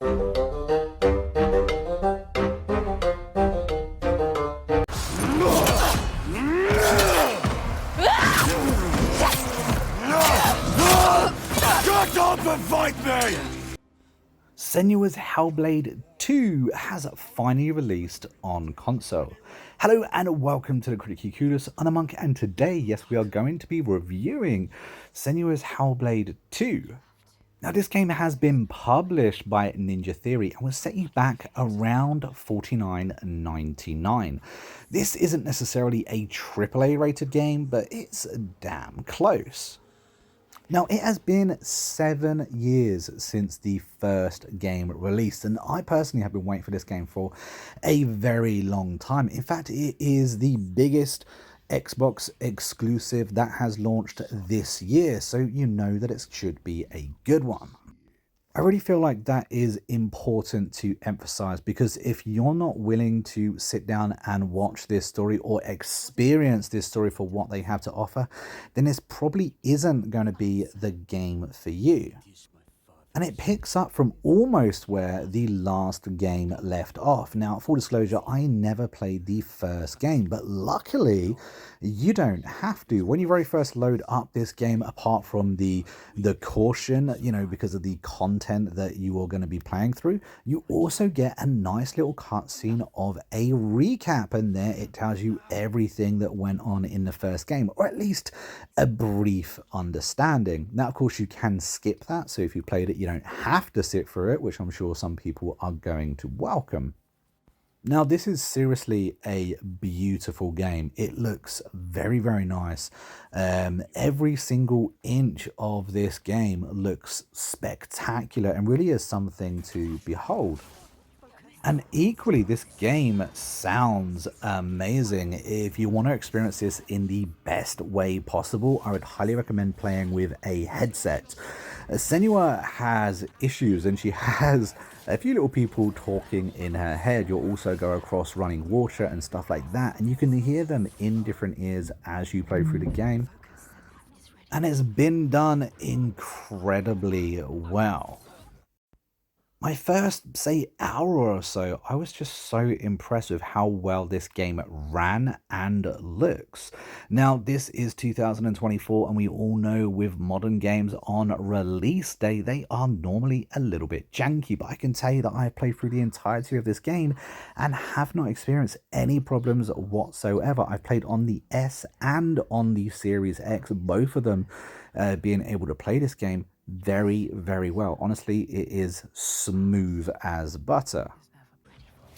Shut up and fight me! Senua's Hellblade 2 has finally released on console. Hello and welcome to the Critically Clueless. I'm a Monk, and today, yes, we are going to be reviewing Senua's Hellblade 2. Now, this game has been published by Ninja Theory and was setting back around $49.99. This isn't necessarily a AAA rated game, but it's damn close. Now, it has been 7 years since the first game released, and I personally have been waiting for this game for a very long time. In fact, it is the biggest Xbox exclusive that has launched this year, so you know that it should be a good one. I really feel like that is important to emphasize, because if you're not willing to sit down and watch this story or experience this story for what they have to offer, then this probably isn't going to be the game for you. And it picks up from almost where the last game left off. Now, full disclosure, I never played the first game, but luckily you don't have to. When you very first load up this game, apart from the caution, because of the content that you are going to be playing through, you also get a nice little cutscene of a recap, and there it tells you everything that went on in the first game, or at least a brief understanding. Now, of course, you can skip that, so if you played it, you don't have to sit through it, which I'm sure some people are going to welcome. Now, this is seriously a beautiful game. It looks very, very nice. Every single inch of this game looks spectacular and really is something to behold. And equally, this game sounds amazing. If you want to experience this in the best way possible, I would highly recommend playing with a headset. Senua has issues, and she has a few little people talking in her head. You'll also go across running water and stuff like that, and you can hear them in different ears as you play through the game. And it's been done incredibly well. My first, say, hour or so, I was just so impressed with how well this game ran and looks. Now, this is 2024, and we all know with modern games on release day, they are normally a little bit janky, but I can tell you that I played through the entirety of this game and have not experienced any problems whatsoever. I've played on the S and on the Series X, both of them being able to play this game very, very well. Honestly, it is smooth as butter.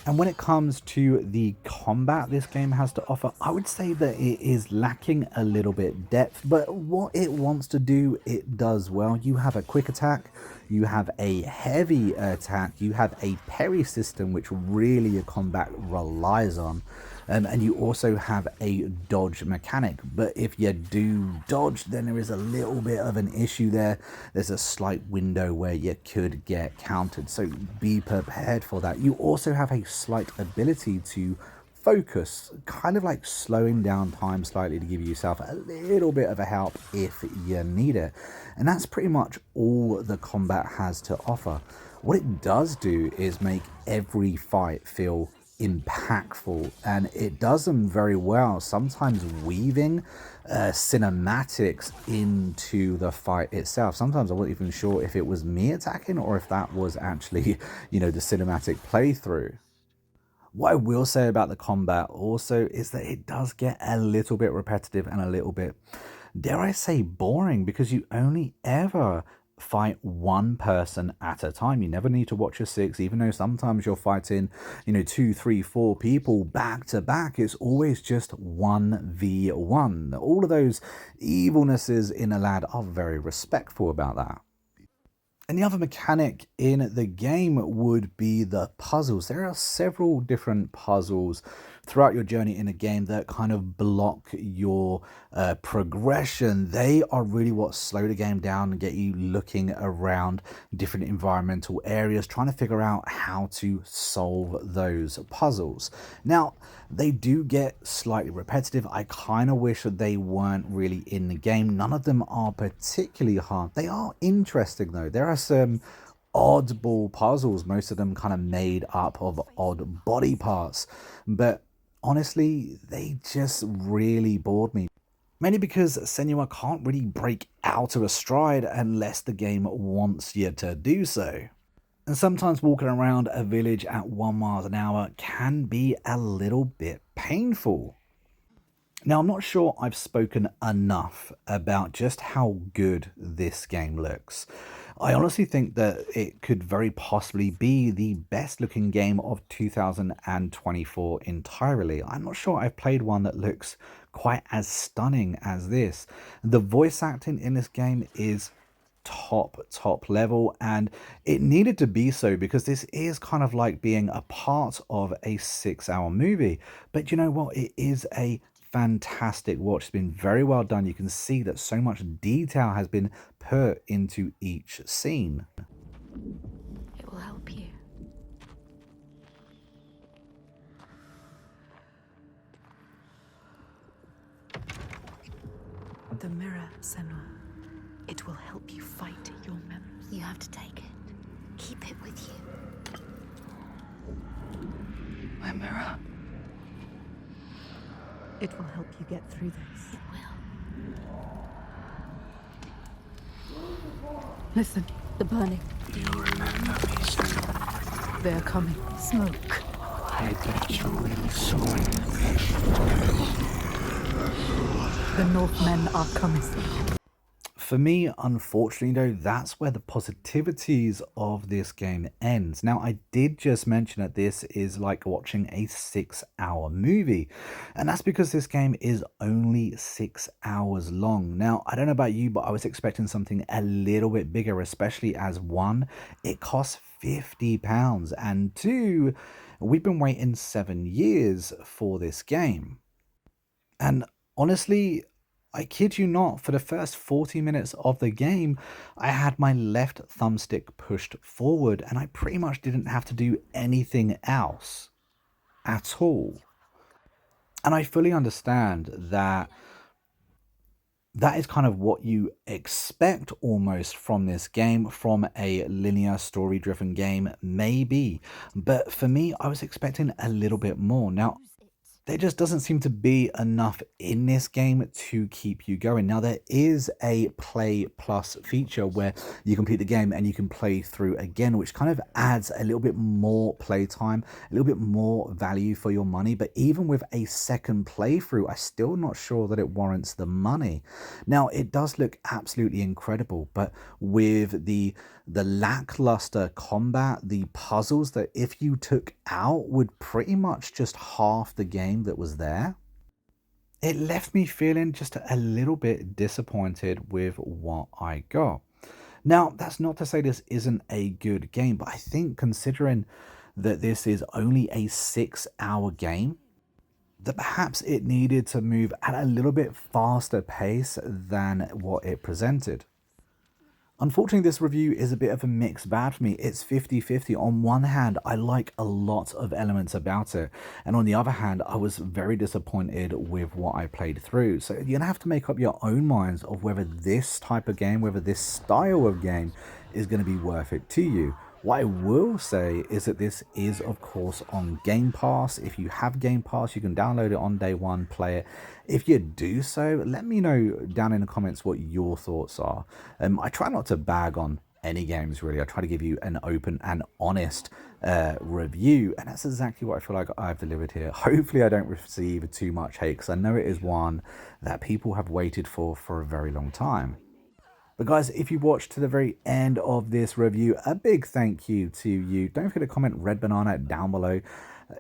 And when it comes to the combat this game has to offer, I would say that it is lacking a little bit depth, but what it wants to do, it does well. You have a quick attack, you have a heavy attack, you have a parry system, which really your combat relies on. And you also have a dodge mechanic, but if you do dodge, then there is a little bit of an issue there. There's a slight window where you could get countered, so be prepared for that. You also have a slight ability to focus, kind of like slowing down time slightly to give yourself a little bit of a help if you need it. And that's pretty much all the combat has to offer. What it does do is make every fight feel impactful, and it does them very well, sometimes weaving cinematics into the fight itself. Sometimes I wasn't even sure if it was me attacking or if that was actually the cinematic playthrough. What I will say about the combat also is that it does get a little bit repetitive and a little bit, dare I say, boring, because you only ever fight one person at a time. You never need to watch your six, even though sometimes you're fighting 2, 3, 4 people back to back. It's always just 1v1. All of those evilnesses in a lad are very respectful about that. And the other mechanic in the game would be the puzzles. There are several different puzzles throughout your journey in a game that kind of block your progression. They are really what slow the game down and get you looking around different environmental areas, trying to figure out how to solve those puzzles. Now, they do get slightly repetitive. I kind of wish that they weren't really in the game. None of them are particularly hard. They are interesting though. There are some oddball puzzles, most of them kind of made up of odd body parts. But honestly, they just really bored me. Mainly because Senua can't really break out of a stride unless the game wants you to do so. And sometimes walking around a village at 1 mile an hour can be a little bit painful. Now, I'm not sure I've spoken enough about just how good this game looks. I honestly think that it could very possibly be the best looking game of 2024 entirely. I'm not sure I've played one that looks quite as stunning as this. The voice acting in this game is top level, and it needed to be so because this is kind of like being a part of a 6-hour movie. But you know what? It is a fantastic watch. It's been very well done. You can see that so much detail has been put into each scene. It will help you. The mirror, Senua. It will help you fight your memories. You have to take it. Keep it with you. My mirror. It will help you get through this. It will. Listen, the burning. Do you remember me, Senua? They are coming. Smoke. I bet you really saw it. The Northmen are coming. For me, unfortunately, though, that's where the positivities of this game ends. Now, I did just mention that this is like watching a 6-hour movie, and that's because this game is only 6 hours long. Now, I don't know about you, but I was expecting something a little bit bigger, especially as one, it costs £50, and two, we've been waiting 7 years for this game. And honestly, I kid you not, for the first 40 minutes of the game, I had my left thumbstick pushed forward and I pretty much didn't have to do anything else at all. And I fully understand that that is kind of what you expect almost from this game, from a linear story-driven game, maybe. But for me, I was expecting a little bit more. Now, there just doesn't seem to be enough in this game to keep you going. Now, there is a Play Plus feature where you complete the game and you can play through again, which kind of adds a little bit more playtime, a little bit more value for your money. But even with a second playthrough, I'm still not sure that it warrants the money. Now, it does look absolutely incredible, but with the lackluster combat, the puzzles that if you took out would pretty much just half the game that was there, it left me feeling just a little bit disappointed with what I got. Now, that's not to say this isn't a good game, but I think considering that this is only a 6-hour game, that perhaps it needed to move at a little bit faster pace than what it presented. Unfortunately, this review is a bit of a mixed bag for me. It's 50-50. On one hand, I like a lot of elements about it. And on the other hand, I was very disappointed with what I played through. So you're going to have to make up your own minds of whether this type of game, whether this style of game is going to be worth it to you. What I will say is that this is, of course, on Game Pass. If you have Game Pass, you can download it on day one, play it. If you do so, let me know down in the comments what your thoughts are. I try not to bag on any games, really. I try to give you an open and honest review, and that's exactly what I feel like I've delivered here. Hopefully, I don't receive too much hate, because I know it is one that people have waited for a very long time. But guys, if you watched to the very end of this review, a big thank you to you. Don't forget to comment Red Banana down below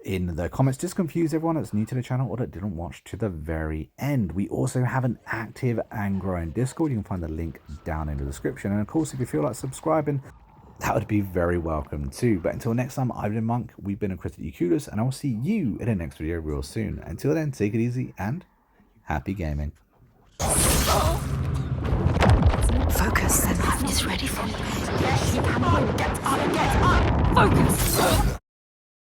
in the comments. Just confuse everyone that's new to the channel or that didn't watch to the very end. We also have an active and growing Discord. You can find the link down in the description. And of course, if you feel like subscribing, that would be very welcome too. But until next time, I've been Monk, we've been Accredited Kudos, and I'll see you in the next video real soon. Until then, take it easy and happy gaming. Focus, Senua is ready for me. Focus!